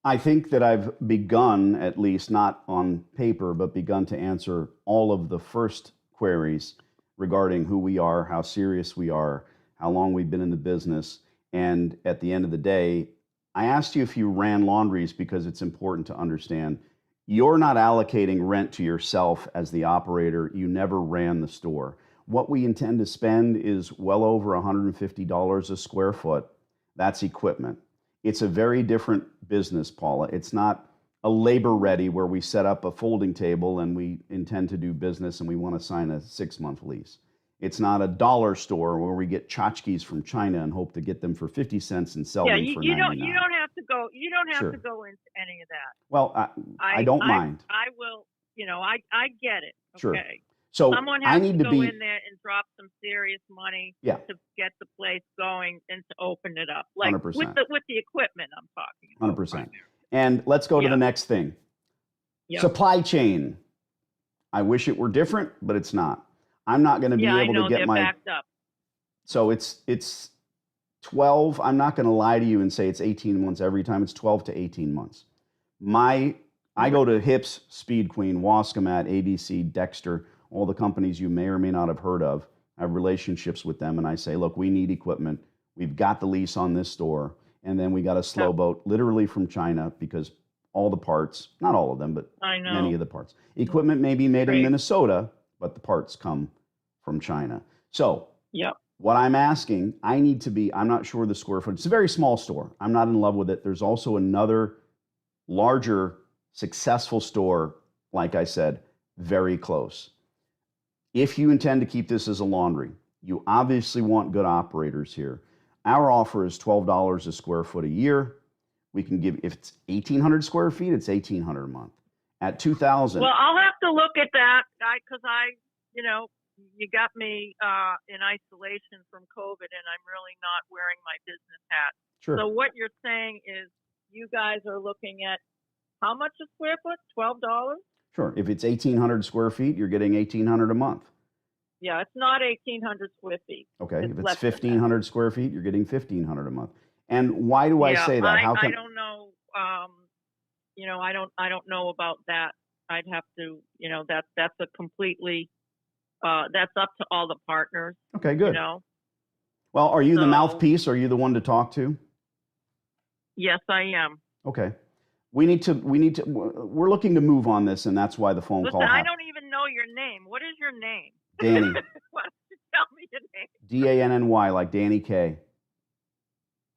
Speaker 1: I think that I've begun, at least not on paper, but begun to answer all of the first queries regarding who we are, how serious we are, how long we've been in the business. And at the end of the day, I asked you if you ran laundries because it's important to understand you're not allocating rent to yourself as the operator. You never ran the store. What we intend to spend is well over $150 a square foot. That's equipment. It's a very different business, Paula. It's not a labor ready where we set up a folding table and we intend to do business and we want to sign a 6-month lease. It's not a dollar store where we get tchotchkes from China and hope to get them for 50 cents and sell them for 99.
Speaker 4: You don't have to go. You don't have to go into any of that.
Speaker 1: Well, I don't mind.
Speaker 4: I will. You know, I get it. Okay.
Speaker 1: Sure. So
Speaker 4: someone has
Speaker 1: I need
Speaker 4: to
Speaker 1: to
Speaker 4: go
Speaker 1: be
Speaker 4: in there and drop some serious money
Speaker 1: Yeah.
Speaker 4: to get the place going and to open it up, like
Speaker 1: 100%.
Speaker 4: with the equipment I'm talking about.
Speaker 1: 100%. And let's go to the next thing.
Speaker 4: Yep.
Speaker 1: Supply chain. I wish it were different, but it's not. I'm not going to be able to get
Speaker 4: they're backed up.
Speaker 1: So it's 12. I'm not going to lie to you and say it's 18 months every time. It's 12 to 18 months. I go to Hips, Speed Queen, Wascomat, ABC, Dexter. all the companies you may or may not have heard of. I have relationships with them, and I say, look, we need equipment. We've got the lease on this store, and then we got a slow boat literally from China because all the parts, not all of them, but
Speaker 4: I know.
Speaker 1: many of the parts. Equipment may be made in Minnesota, but the parts come from China. So
Speaker 4: Yep.
Speaker 1: what I'm asking, I'm not sure the square foot. It's a very small store. I'm not in love with it. There's also another larger, successful store, like I said, very close. If you intend to keep this as a laundry, you obviously want good operators here. Our offer is $12 a square foot a year. We can give, if it's 1,800 square feet, it's 1,800 a month. At 2,000.
Speaker 4: Well, I'll have to look at that, because you got me in isolation from COVID, and I'm really not wearing my business hat.
Speaker 1: Sure.
Speaker 4: So what you're saying is you guys are looking at how much a square foot? $12?
Speaker 1: Sure. If it's 1,800 square feet, you're getting 1,800 a month.
Speaker 4: Yeah, it's not 1,800 square feet.
Speaker 1: Okay. If it's
Speaker 4: less than that.
Speaker 1: 1,500 square feet, you're getting 1,500 a month. And why do I say that?
Speaker 4: I don't know. I don't know about that. I'd have to. That's a completely. That's up to all the partners.
Speaker 1: Okay, good.
Speaker 4: You know.
Speaker 1: Well, are you the mouthpiece? Are you the one to talk to?
Speaker 4: Yes, I am.
Speaker 1: Okay. We're looking to move on this, and that's why the phone call happened.
Speaker 4: I don't even know your name. What is your name?
Speaker 1: Danny.
Speaker 4: Why don't you tell me your name?
Speaker 1: Danny, like Danny K.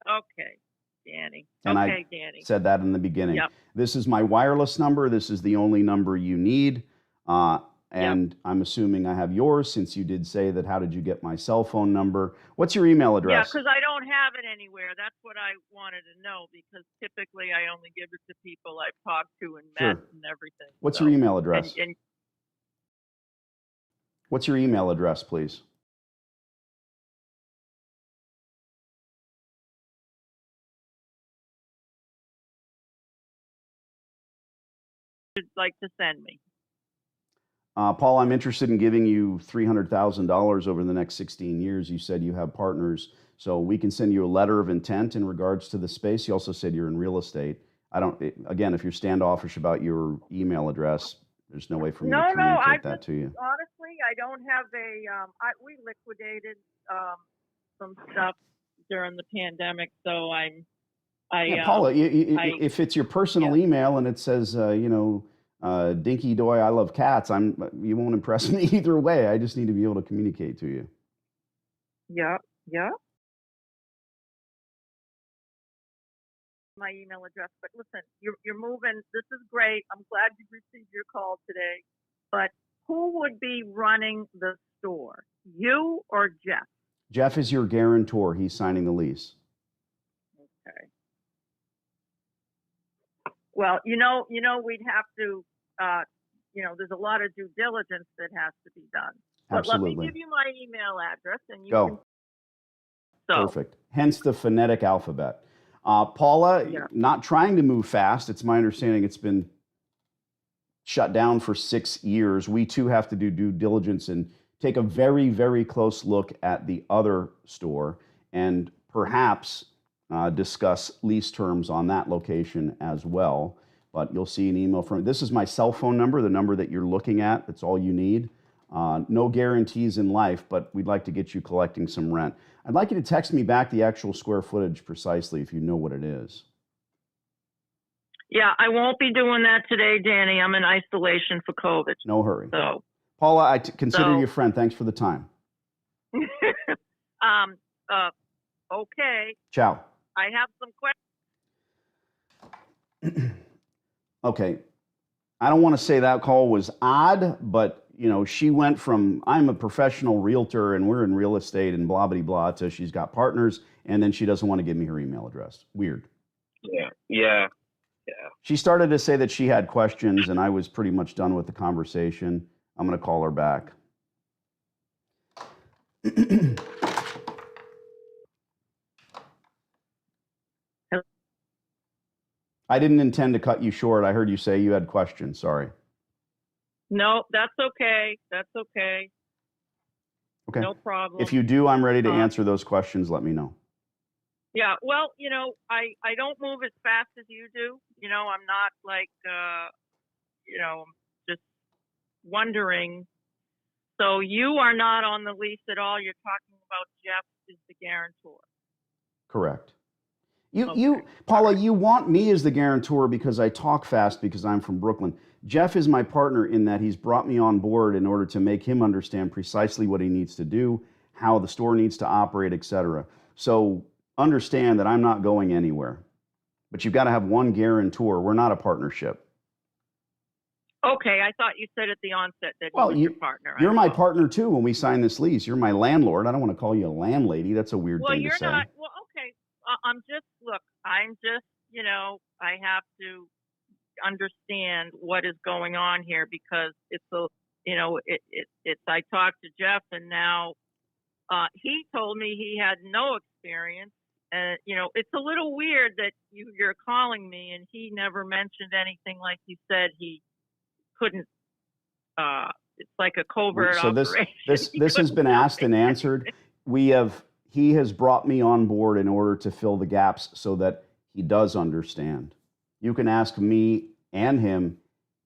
Speaker 4: Okay, Danny.
Speaker 1: And
Speaker 4: Danny.
Speaker 1: Said that in the beginning.
Speaker 4: Yep.
Speaker 1: This is my wireless number. This is the only number you need. And I'm assuming I have yours, since you did say that. How did you get my cell phone number? What's your email address?
Speaker 4: Yeah, because I don't have it anywhere. That's what I wanted to know, because typically I only give it to people I've talked to and met and everything.
Speaker 1: What's your email address?
Speaker 4: And
Speaker 1: What's your email address, please?
Speaker 4: you'd like to send me.
Speaker 1: Paul, I'm interested in giving you $300,000 over the next 16 years. You said you have partners, so we can send you a letter of intent in regards to the space. You also said you're in real estate. Again, if you're standoffish about your email address, there's no way for me to communicate that to you.
Speaker 4: Honestly, I don't have we liquidated some stuff during the pandemic, so
Speaker 1: Paula, if it's your personal email and it says, Dinky Doy, I love cats, you won't impress me either way. I just need to be able to communicate to you.
Speaker 4: Yeah. My email address, but listen, you're moving. This is great. I'm glad you received your call today. But who would be running the store, you or Jeff?
Speaker 1: Jeff is your guarantor. He's signing the lease.
Speaker 4: Okay. Well, we'd have to, there's a lot of due diligence that has to be done. But
Speaker 1: Absolutely.
Speaker 4: let me give you my email address, and you
Speaker 1: can. Perfect. Hence the phonetic alphabet. Paula, not trying to move fast. It's my understanding it's been shut down for 6 years. We too have to do due diligence and take a very, very close look at the other store and perhaps discuss lease terms on that location as well. But you'll see an email from, this is my cell phone number, the number that you're looking at. That's all you need. No guarantees in life, but we'd like to get you collecting some rent. I'd like you to text me back the actual square footage precisely if you know what it is.
Speaker 4: Yeah, I won't be doing that today, Danny. I'm in isolation for COVID.
Speaker 1: No hurry.
Speaker 4: So,
Speaker 1: Paula, I consider you a friend. Thanks for the time.
Speaker 4: Okay.
Speaker 1: Ciao.
Speaker 4: I have some questions.
Speaker 1: Okay. I don't want to say that call was odd, but she went from, I'm a professional realtor and we're in real estate and blah, blah, blah, to she's got partners, and then she doesn't want to give me her email address. Weird.
Speaker 2: Yeah.
Speaker 1: She started to say that she had questions, and I was pretty much done with the conversation. I'm going to call her back. I didn't intend to cut you short. I heard you say you had questions. Sorry.
Speaker 4: No, that's okay.
Speaker 1: Okay.
Speaker 4: No problem.
Speaker 1: If you do, I'm ready to answer those questions. Let me know.
Speaker 4: Yeah, well, I don't move as fast as you do. I'm not like, just wondering So you are not on the lease at all. You're talking about Jeff is the guarantor.
Speaker 1: Correct.
Speaker 4: Okay.
Speaker 1: Paula, you want me as the guarantor because I talk fast because I'm from Brooklyn. Jeff is my partner in that he's brought me on board in order to make him understand precisely what he needs to do, how the store needs to operate, etc. So understand that I'm not going anywhere. But you've got to have one guarantor. We're not a partnership.
Speaker 4: Okay, I thought you said at the onset that
Speaker 1: Well,
Speaker 4: he was your partner.
Speaker 1: You're my partner too when we sign this lease. You're my landlord. I don't want to call you a landlady. That's a weird thing to say.
Speaker 4: Well, you're not. Well, okay. I'm just, I have to understand what is going on here because I talked to Jeff and now he told me he had no experience. It's a little weird that you're calling me and he never mentioned anything like you said he couldn't. It's like a covert operation.
Speaker 1: This has been asked and answered. He has brought me on board in order to fill the gaps so that he does understand. You can ask me and him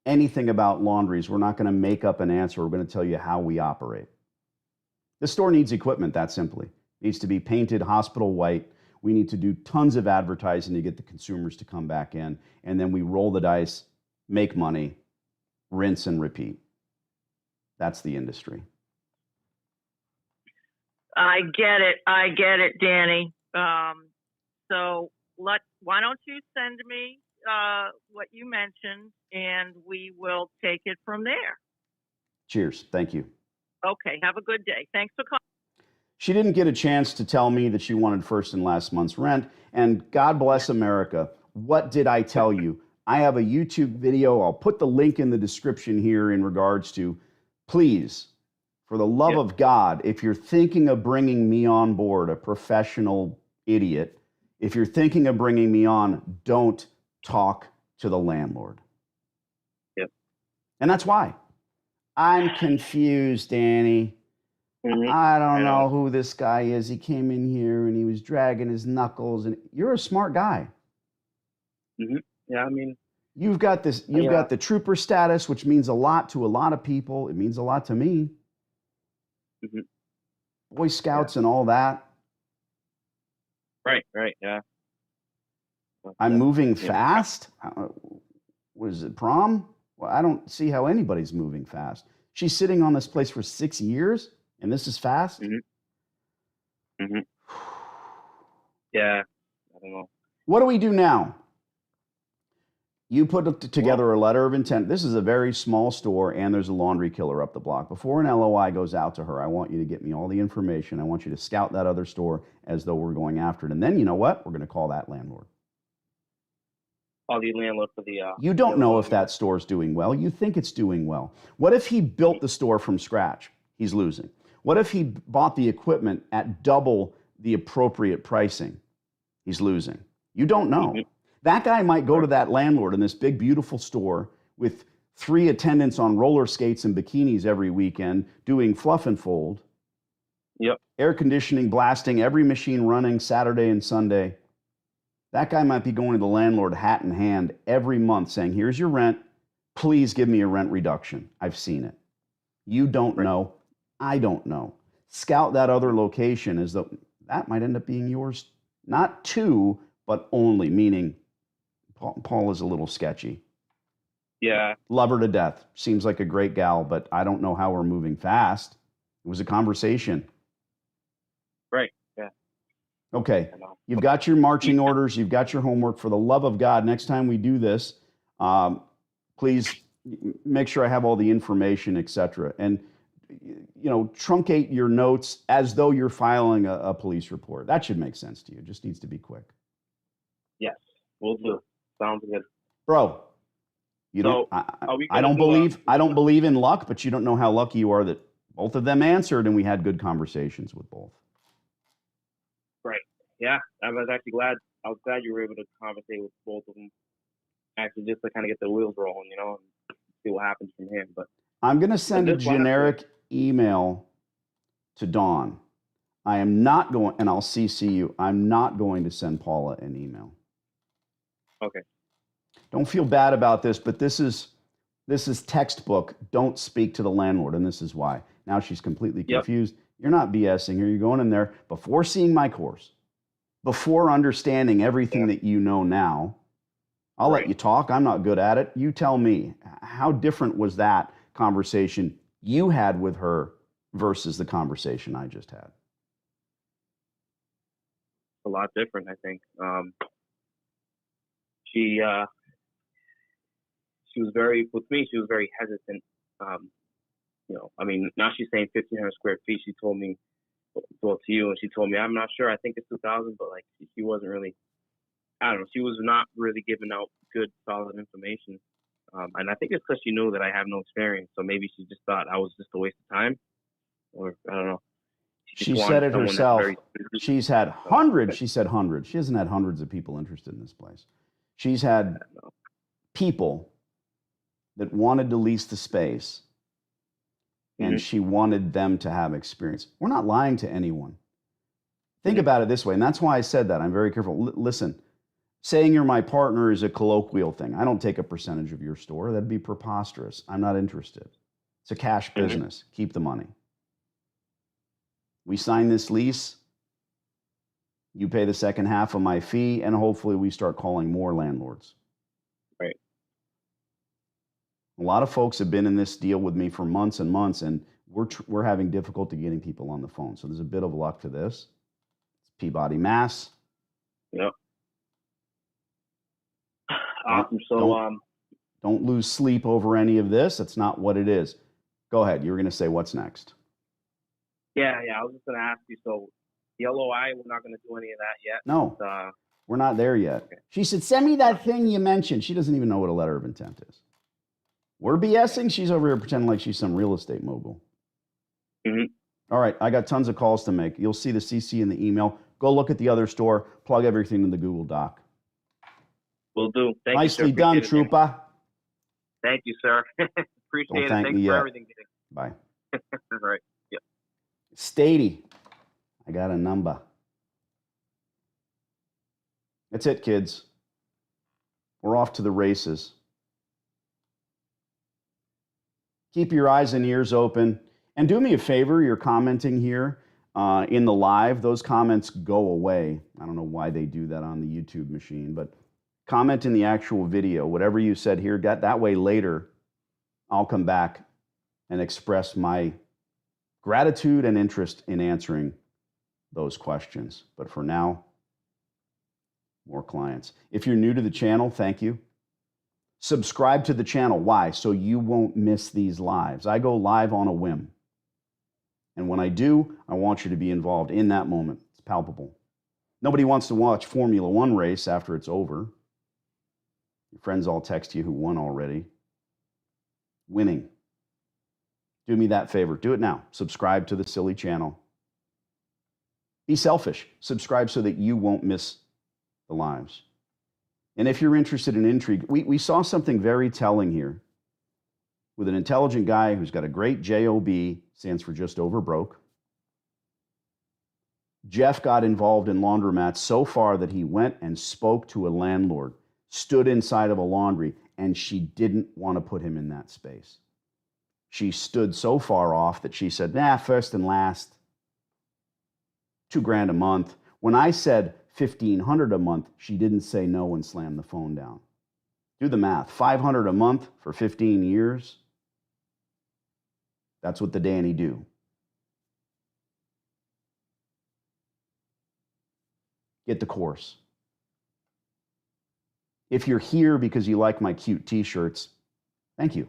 Speaker 1: anything about laundries. We're not going to make up an answer. We're going to tell you how we operate. The store needs equipment, that simply. It needs to be painted hospital white. We need to do tons of advertising to get the consumers to come back in. And then we roll the dice, make money, rinse and repeat. That's the industry.
Speaker 4: I get it, Danny. So why don't you send me what you mentioned, and we will take it from there.
Speaker 1: Cheers. Thank you.
Speaker 4: Okay. Have a good day. Thanks for calling.
Speaker 1: She didn't get a chance to tell me that she wanted first and last month's rent, and God bless America. What did I tell you? I have a YouTube video. I'll put the link in the description here in regards to, please, for the love of God, if you're thinking of bringing me on board, a professional idiot, if you're thinking of bringing me on, don't talk to the landlord.
Speaker 2: Yep.
Speaker 1: And that's why. I'm confused, Danny.
Speaker 2: Mm-hmm.
Speaker 1: I don't know who this guy is. He came in here and he was dragging his knuckles. And you're a smart guy.
Speaker 2: Mm-hmm. Yeah, I mean,
Speaker 1: you've got the trooper status, which means a lot to a lot of people. It means a lot to me.
Speaker 2: Mm-hmm.
Speaker 1: Boy Scouts and all that.
Speaker 2: Right, yeah.
Speaker 1: I'm moving fast. What is it, prom? Well, I don't see how anybody's moving fast. She's sitting on this place for 6 years, and this is fast?
Speaker 2: Mm-hmm. Mm-hmm. Yeah, I don't know.
Speaker 1: What do we do now? You put together a letter of intent. This is a very small store, and there's a laundry killer up the block. Before an LOI goes out to her, I want you to get me all the information. I want you to scout that other store as though we're going after it. And then, you know what? We're going to call that landlord.
Speaker 2: Oh, the landlord for the...
Speaker 1: You don't know if that store's doing well. You think it's doing well. What if he built the store from scratch? He's losing. What if he bought the equipment at double the appropriate pricing? He's losing. You don't know. Mm-hmm. That guy might go to that landlord in this big, beautiful store with 3 attendants on roller skates and bikinis every weekend doing fluff and fold.
Speaker 2: Yep.
Speaker 1: Air conditioning blasting, every machine running Saturday and Sunday. That guy might be going to the landlord hat in hand every month saying, here's your rent. Please give me a rent reduction. I've seen it. You don't know. I don't know. Scout that other location as though that might end up being yours. Not two, but only, meaning Paul is a little sketchy.
Speaker 2: Yeah.
Speaker 1: Love her to death. Seems like a great gal, but I don't know how we're moving fast. It was a conversation.
Speaker 2: Right. Yeah.
Speaker 1: Okay. You've got your marching orders. You've got your homework. For the love of God, next time we do this, please make sure I have all the information, etc. And, truncate your notes as though you're filing a police report. That should make sense to you. It just needs to be quick.
Speaker 2: Yes, we'll do. Sounds good.
Speaker 1: Bro, I don't believe in luck, but you don't know how lucky you are that both of them answered and we had good conversations with both.
Speaker 2: Right. Yeah, I was actually glad. I was glad you were able to conversate with both of them. Actually, just to kind of get the wheels rolling, and see what happens from him. But
Speaker 1: I'm going to send a generic email to Dawn. I am not going, and I'll CC you. I'm not going to send Paula an email.
Speaker 2: Okay.
Speaker 1: Don't feel bad about this, but this is textbook. Don't speak to the landlord, and this is why. Now she's completely
Speaker 2: Yep.
Speaker 1: confused. You're not BSing her. You're going in there before seeing my course, before understanding everything that you know now. I'll let
Speaker 2: Right.
Speaker 1: you talk. I'm not good at it. You tell me, how different was that conversation you had with her versus the conversation I just had?
Speaker 2: A lot different, I think. She was very, with me, she was very hesitant. I mean, now she's saying 1,500 square feet. She told me, well, to you, and she told me, I'm not sure. I think it's 2,000, but like she wasn't really. I don't know. She was not really giving out good, solid information. And I think it's because she knew that I have no experience. So maybe she just thought I was just a waste of time, or I don't know.
Speaker 1: She said it herself. She's had hundreds. She said hundreds. She hasn't had hundreds of people interested in this place. She's had people that wanted to lease the space, and she wanted them to have experience. We're not lying to anyone. Think about it this way, and that's why I said that. I'm very careful. Listen, saying you're my partner is a colloquial thing. I don't take a percentage of your store. That'd be preposterous. I'm not interested. It's a cash business. Keep the money. We sign this lease. You pay the second half of my fee, and hopefully we start calling more landlords.
Speaker 2: Right.
Speaker 1: A lot of folks have been in this deal with me for months and months, and we're having difficulty getting people on the phone. So there's a bit of luck to this. It's Peabody, Mass.
Speaker 2: Yep. Awesome. So
Speaker 1: don't lose sleep over any of this. That's not what it is. Go ahead. You were going to say what's next.
Speaker 2: Yeah. I was just going to ask you. So the LOI, we're not going to do any of that yet.
Speaker 1: No, we're not there yet. Okay. She said, send me that thing you mentioned. She doesn't even know what a letter of intent is. We're BSing. She's over here pretending like she's some real estate mogul. All right. I got tons of calls to make. You'll see the CC in the email. Go look at the other store. Plug everything in the Google Doc.
Speaker 2: Will do. Thank
Speaker 1: Nicely
Speaker 2: you, sir.
Speaker 1: done, Troopa.
Speaker 2: Thank you, sir. Appreciate it. Thanks for everything.
Speaker 1: Bye.
Speaker 2: All right. Yep.
Speaker 1: Statey. I got a number. That's it, kids. We're off to the races. Keep your eyes and ears open. And do me a favor, you're commenting here in the live. Those comments go away. I don't know why they do that on the YouTube machine, but comment in the actual video. Whatever you said here, that way later I'll come back and express my gratitude and interest in answering those questions. But for now, more clients. If you're new to the channel, thank you. Subscribe to the channel. Why? So you won't miss these lives. I go live on a whim. And when I do, I want you to be involved in that moment. It's palpable. Nobody wants to watch Formula One race after it's over. Your friends all text you who won already. Winning. Do me that favor. Do it now. Subscribe to the silly channel. Be selfish. Subscribe so that you won't miss the lives. And if you're interested in intrigue, we saw something very telling here with an intelligent guy who's got a great JOB, stands for just over broke. Jeff got involved in Laundromats so far that he went and spoke to a landlord, stood inside of a laundry, and she didn't want to put him in that space. She stood so far off that she said, nah, first and last, $2,000 a month. When I said $1,500 a month, she didn't say no and slam the phone down. Do the math. $500 a month for 15 years. That's what the Danny do. Get the course. If you're here because you like my cute t-shirts, thank you.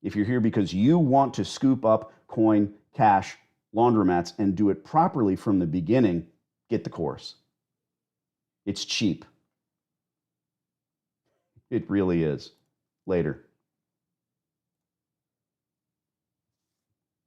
Speaker 1: If you're here because you want to scoop up coin, cash, laundromats, and do it properly from the beginning, get the course. It's cheap. It really is. Later.